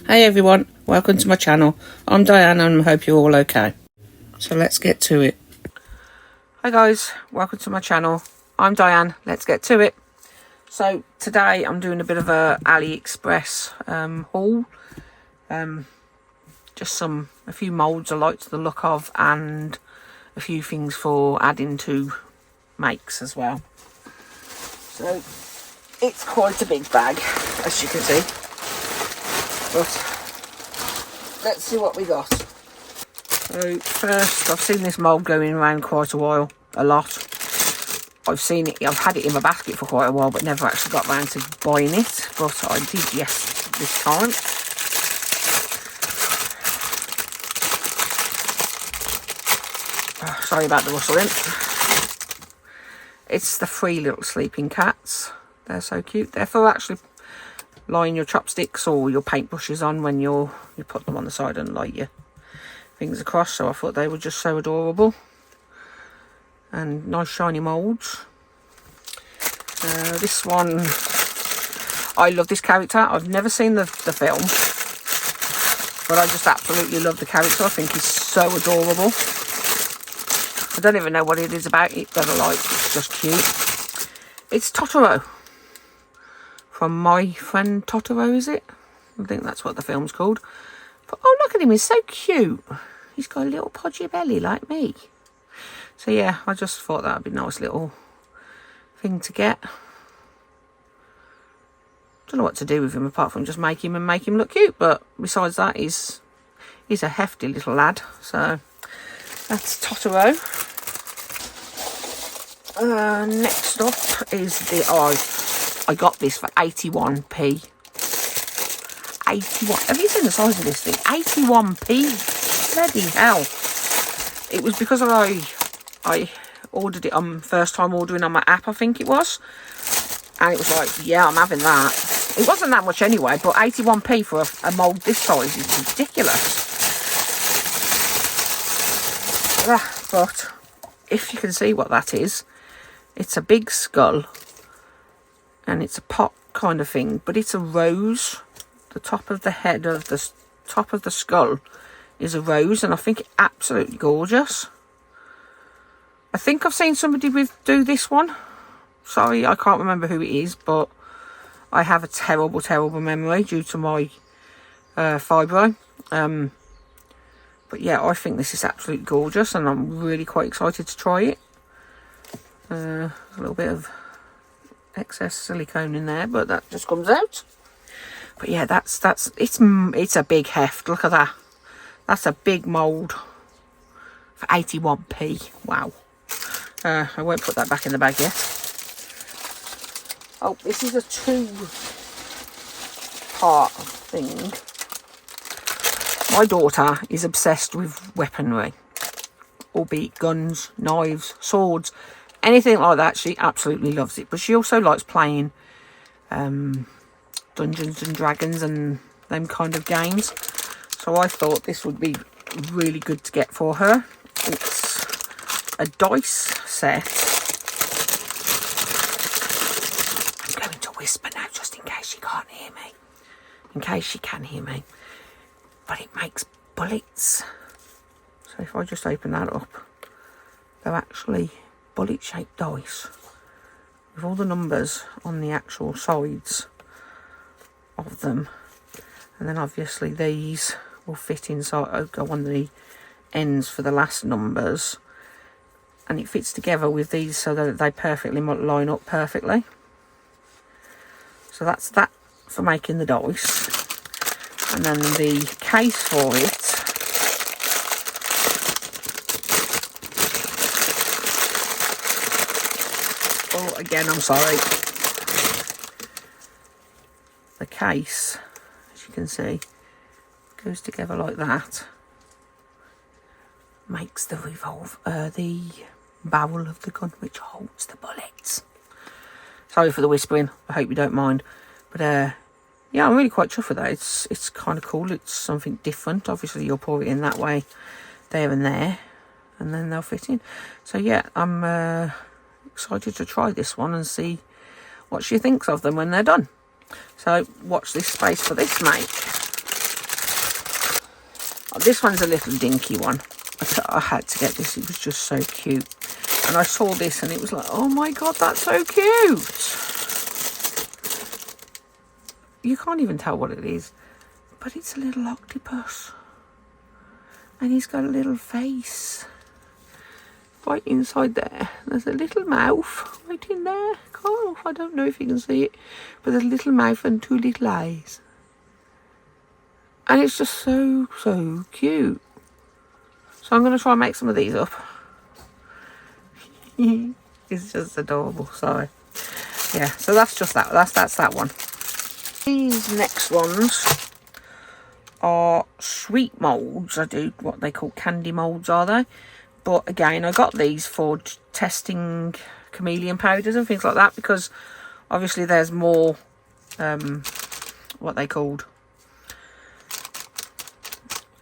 Hey everyone, welcome to my channel. I'm Diane and I hope you're all okay. So let's get to it. Hi guys, welcome to my channel. I'm Diane, let's get to it. So today I'm doing a bit of a AliExpress haul. Just a few moulds I liked the look of and a few things for adding to makes as well. So it's quite a big bag, as you can see. But let's see what we got. So first, I've seen this mould going around quite a while, a lot. I've had it in my basket for quite a while, but never actually got round to buying it. But I did this time. Oh, sorry about the rustling. It's the 3 little sleeping cats. They're so cute. They're for actually line your chopsticks or your paintbrushes on when you put them on the side and light your things across. So I thought they were just so adorable and nice shiny moulds. This one, I love this character. I've never seen the film, but I just absolutely love the character. I think he's so adorable. I don't even know what it is about it that I like. It's just cute. It's Totoro. From My Friend Totoro, is it? I think that's what the film's called. But oh, look at him, he's so cute. He's got a little podgy belly like me. So yeah, I just thought that would be a nice little thing to get. Don't know what to do with him apart from just make him look cute. But besides that, he's a hefty little lad. So that's Totoro. Next up is I got this for 81p. 81. Have you seen the size of this thing? 81p. Bloody hell. It was because I ordered it on first time ordering on my app, I think it was. And it was like, yeah, I'm having that. It wasn't that much anyway, but 81p for a mould this size is ridiculous. But if you can see what that is, it's a big skull. And it's a pot kind of thing, but it's a rose. The top of the head of the top of the skull is a rose, and I think it's absolutely gorgeous. I think I've seen somebody do this one. Sorry, I can't remember who it is, but I have a terrible memory due to my fibro. But yeah, I think this is absolutely gorgeous, and I'm really quite excited to try it. A little bit of excess silicone in there, but that just comes out. But yeah, it's a big heft. Look at that. That's a big mould for 81p. Wow. I won't put that back in the bag yet. Oh, this is a 2-part thing. My daughter is obsessed with weaponry, albeit guns, knives, swords, anything like that. She absolutely loves it, but she also likes playing Dungeons and Dragons and them kind of games. So I thought this would be really good to get for her. It's a dice set. I'm going to whisper now just in case she can't hear me. In case she can hear me. But it makes bullets. So if I just open that up, they're actually bullet-shaped dice with all the numbers on the actual sides of them, and then obviously these will fit inside, go on the ends for the last numbers, and it fits together with these so that they perfectly line up perfectly. So that's that for making the dice, and then the case for it. Oh, again, I'm sorry. The case, as you can see, goes together like that. Makes the the barrel of the gun, which holds the bullets. Sorry for the whispering. I hope you don't mind. But yeah, I'm really quite chuffed with that. It's kind of cool. It's something different. Obviously, you'll pour it in that way, there and there, and then they'll fit in. So yeah, I'm excited to try this one and see what she thinks of them when they're done. So watch this space for this make. This one's a little dinky one. I had to get this. It was just so cute. And I saw this and it was like, oh my God, that's so cute. You can't even tell what it is. But it's a little octopus. And he's got a little face. Right inside there. There's a little mouth right in there. Oh, I don't know if you can see it. But there's a little mouth and 2 little eyes. And it's just so, so cute. So I'm going to try and make some of these up. It's just adorable. Sorry. Yeah, so that's just that. That's that one. These next ones are sweet moulds. I do what they call candy moulds, are they? But again, I got these for testing chameleon powders and things like that, because obviously there's more what they called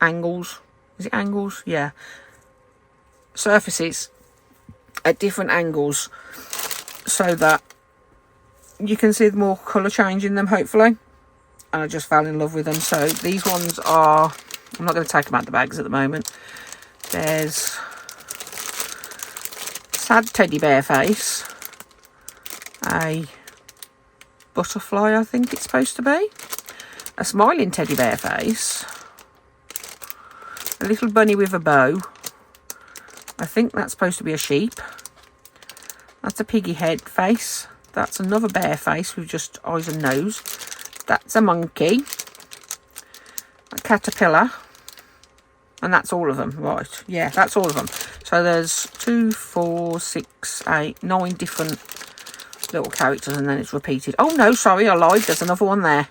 angles. Is it angles? Yeah. Surfaces at different angles so that you can see more colour change in them, hopefully. And I just fell in love with them. So these ones are, I'm not going to take them out the bags at the moment. There's sad teddy bear face, a butterfly, I think it's supposed to be, a smiling teddy bear face, a little bunny with a bow. I think that's supposed to be a sheep. That's a piggy head face. That's another bear face with just eyes and nose. That's a monkey, a caterpillar, and that's all of them. Right, yeah, that's all of them. So there's 2, 4, 6, 8, 9 different little characters, and then it's repeated. Oh no, sorry, I lied. There's another one there.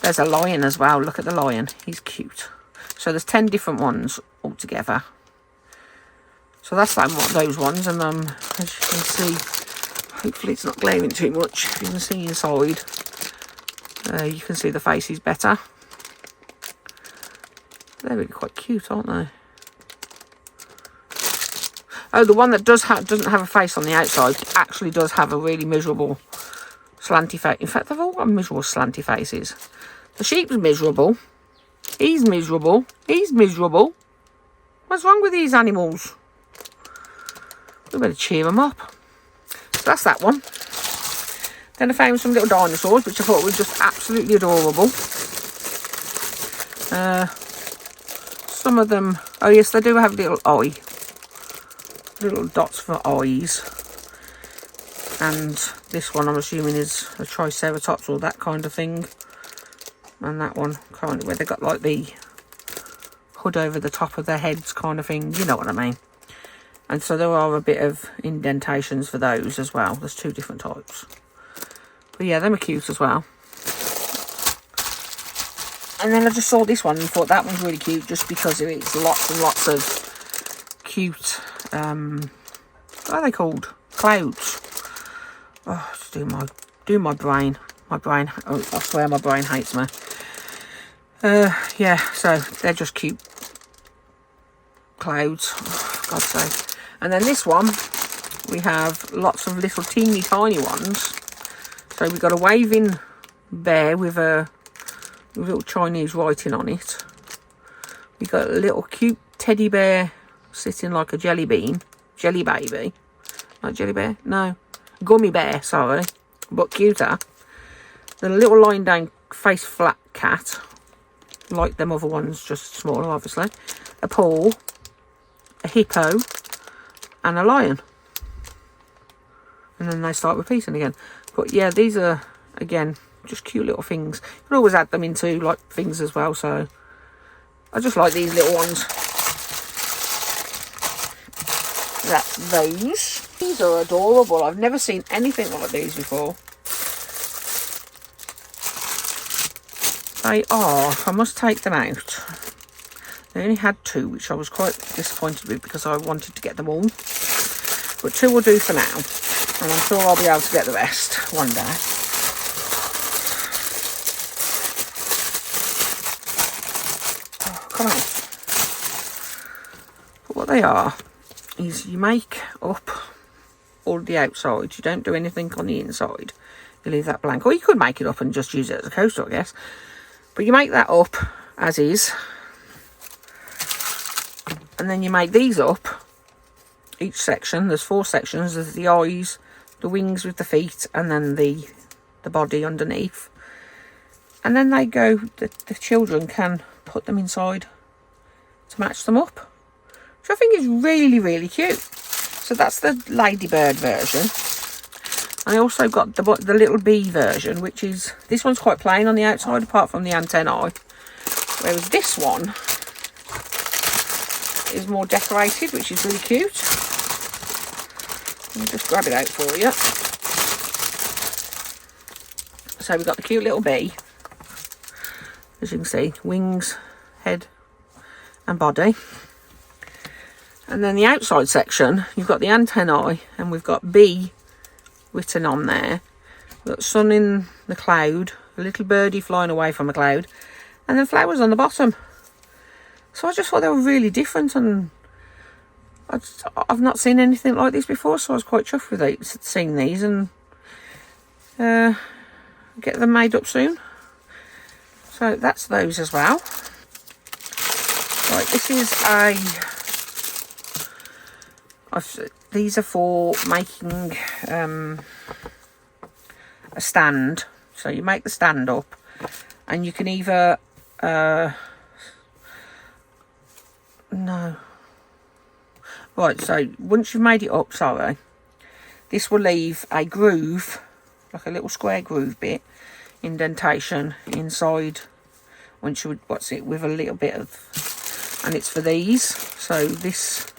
There's a lion as well. Look at the lion. He's cute. So there's 10 different ones altogether. So that's that, those ones. And as you can see, hopefully it's not glaring too much. If you can see inside, you can see the faces better. They're really quite cute, aren't they? Oh, the one that doesn't have a face on the outside actually does have a really miserable slanty face. In fact, they've all got miserable slanty faces. The sheep's miserable. He's miserable. He's miserable. What's wrong with these animals? We better cheer them up. So that's that one. Then I found some little dinosaurs, which I thought were just absolutely adorable. Some of them, oh yes, they do have little dots for eyes. And this one I'm assuming is a triceratops or that kind of thing. And that one kind of where they got like the hood over the top of their heads kind of thing, you know what I mean. And so there are a bit of indentations for those as well. There's 2 different types. But yeah, them are cute as well. And then I just saw this one and thought that one's really cute, just because it's lots and lots of cute, what are they called? Clouds. Oh, just do my brain. My brain, oh, I swear my brain hates me. Yeah, so they're just cute clouds, for God's sake. And then this one, we have lots of little teeny tiny ones. So we've got a waving bear with a little Chinese writing on it. We've got a little cute teddy bear sitting like a jelly baby. Not jelly bear? No. Gummy bear, sorry. But cuter. The little lying down face flat cat. Like them other ones, just smaller obviously. A paw. A hippo. And a lion. And then they start repeating again. But yeah, these are, again, just cute little things. You can always add them into like things as well, so I just like these little ones. That's those. These are adorable. I've never seen anything like these before. They are, I must take them out. They only had 2, which I was quite disappointed with because I wanted to get them all. But 2 will do for now. And I'm sure I'll be able to get the rest one day. Oh, come on. But what they are is you make up all the outside. You don't do anything on the inside. You leave that blank. Or you could make it up and just use it as a coaster, I guess. But you make that up as is. And then you make these up. Each section, there's 4 sections. There's the eyes, the wings with the feet, and then the body underneath. And then they go, the children can put them inside to match them up, which I think is really, really cute. So that's the ladybird version. I also got the little bee version, which is, this one's quite plain on the outside apart from the antennae, whereas this one is more decorated, which is really cute. I'll just grab it out for you. So we've got the cute little bee, as you can see, wings, head and body. And then the outside section, you've got the antennae, and we've got bee written on there. We've got sun in the cloud, a little birdie flying away from a cloud, and then flowers on the bottom. So I just thought they were really different, and I've not seen anything like this before, so I was quite chuffed with seeing these, and get them made up soon. So that's those as well. Right, this is these are for making a stand. So you make the stand up, and you can either no. Right, so once you've made it up, sorry, this will leave a groove, like a little square groove bit, indentation inside, once you what's it, with a little bit of, and it's for these. So this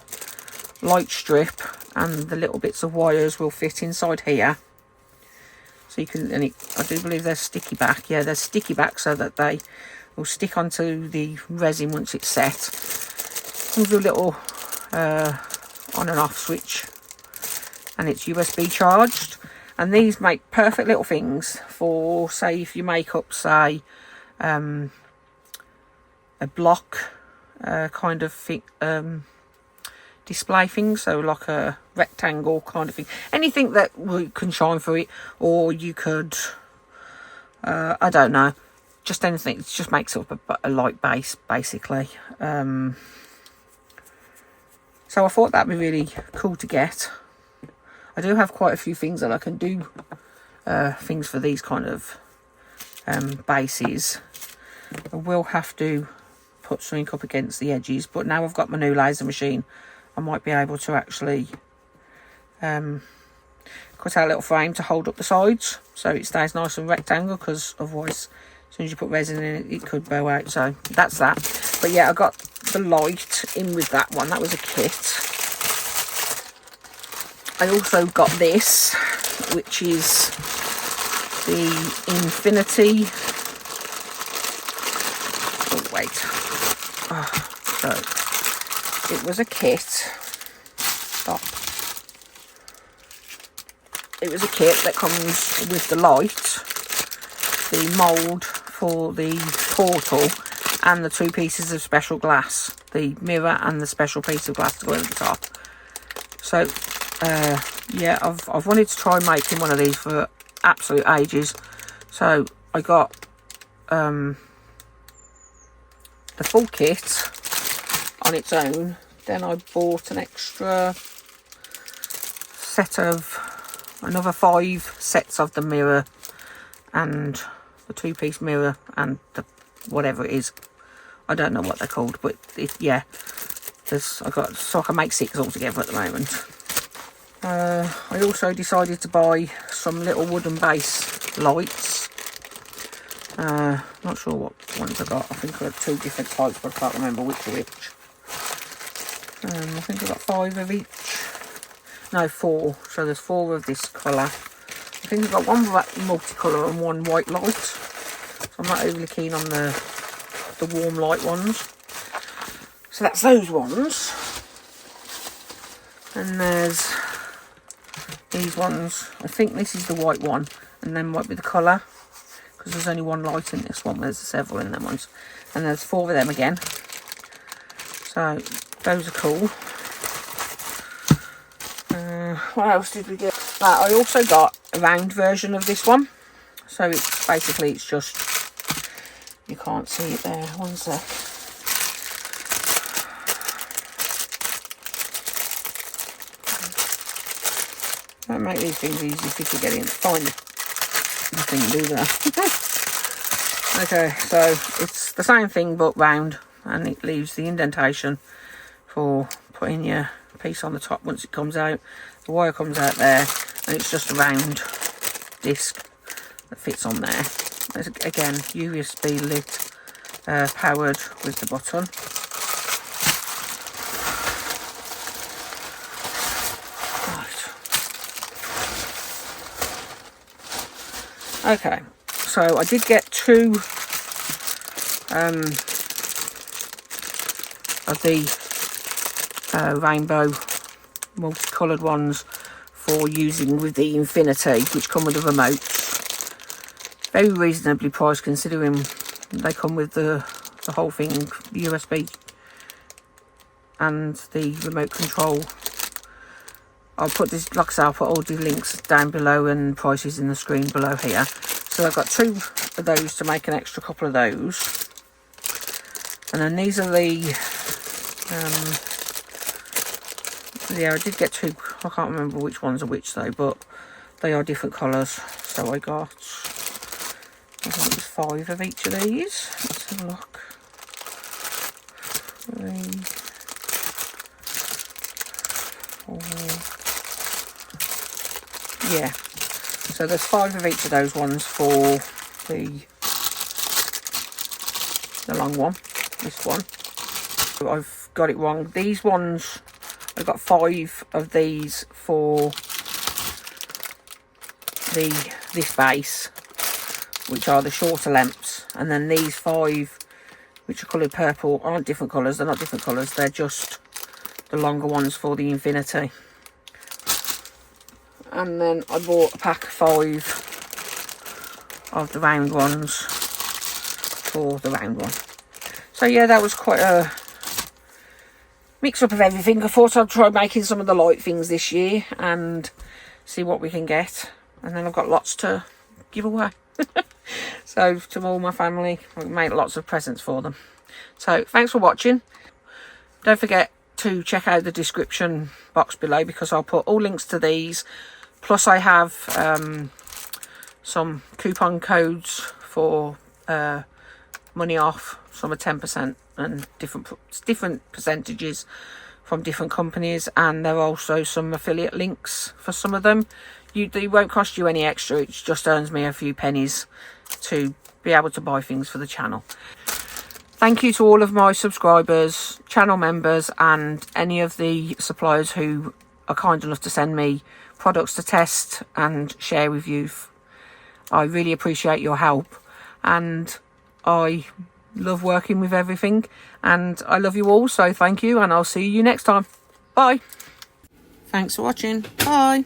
light strip and the little bits of wires will fit inside here. So you can, and I do believe they're sticky back. Yeah, they're sticky back so that they will stick onto the resin once it's set. Comes with a little on and off switch, and it's USB charged. And these make perfect little things for, say, if you make up, say, a block kind of thing, display thing, so like a rectangle kind of thing, anything that can shine through it, or you could I don't know, just anything. It just makes up a light base basically. So I thought that'd be really cool to get. I do have quite a few things that I can do things for these kind of bases. I will have to put something up against the edges, but now I've got my new laser machine, I might be able to actually cut out a little frame to hold up the sides so it stays nice and rectangle, because otherwise as soon as you put resin in it, it could bow out. So that's that. But yeah, I got the light in with that one. That was a kit. I also got this, which is the infinity. Oh wait. So it was a kit. Stop. It was a kit that comes with the light, the mould for the portal, and the 2 pieces of special glass, the mirror and the special piece of glass to go over the top. So yeah, I've wanted to try making one of these for absolute ages. So I got the full kit on its own. Then I bought an extra set of, another 5 sets of the mirror and the 2-piece mirror and the whatever it is. I don't know what they're called, but yeah, I got, so I can make 6 altogether at the moment. I also decided to buy some little wooden base lights. Not sure what ones I got. I think I got 2 different types, but I can't remember which are which. I think I got 5 of each. No, 4. So there's 4 of this colour. I think I've got one multicolour and 1 white light. So I'm not overly keen on the warm light ones. So that's those ones. And there's these ones. I think this is the white one, and then might be the colour, because there's only 1 light in this one. There's several in them ones, and there's 4 of them again. So those are cool. What else did we get? I also got a round version of this one. So it's basically, it's just, you can't see it there. One sec. Don't make these things easy for you to get in. Find nothing to do there. Okay, so it's the same thing but round, and it leaves the indentation for putting your piece on the top once it comes out. The wire comes out there, and it's just a round disc that fits on there. There's, again, USB lit, powered with the button. Right. Okay, so I did get 2 of the rainbow multicoloured ones for using with the Infinity, which come with the remotes. Very reasonably priced considering they come with the whole thing, the USB and the remote control. I'll put this, like I say, I'll put all the links down below and prices in the screen below here. So I've got 2 of those to make an extra couple of those. And then these are the, yeah, I did get 2, I can't remember which ones are which though, but they are different colours. So I got, I think it's 5 of each of these. Let's have a look. 3, 4. Yeah. So there's 5 of each of those ones for the long one. This one. So I've got it wrong. These ones, I've got 5 of these for this base, which are the shorter lengths, and then these 5 which are coloured purple aren't different colours. They're not different colours, they're just the longer ones for the Infinity. And then I bought a pack of 5 of the round ones for the round one. So yeah, that was quite a mix up of everything. I thought I'd try making some of the light things this year and see what we can get. And then I've got lots to give away. So to all my family, I've made lots of presents for them. So thanks for watching. Don't forget to check out the description box below, because I'll put all links to these. Plus I have some coupon codes for money off. Some are 10% and different percentages from different companies, and there are also some affiliate links for some of them. They won't cost you any extra, it just earns me a few pennies to be able to buy things for the channel. Thank you to all of my subscribers, channel members, and any of the suppliers who are kind enough to send me products to test and share with you. I really appreciate your help, and I love working with everything, and I love you all, so thank you, and I'll see you next time. Bye. Thanks for watching. Bye.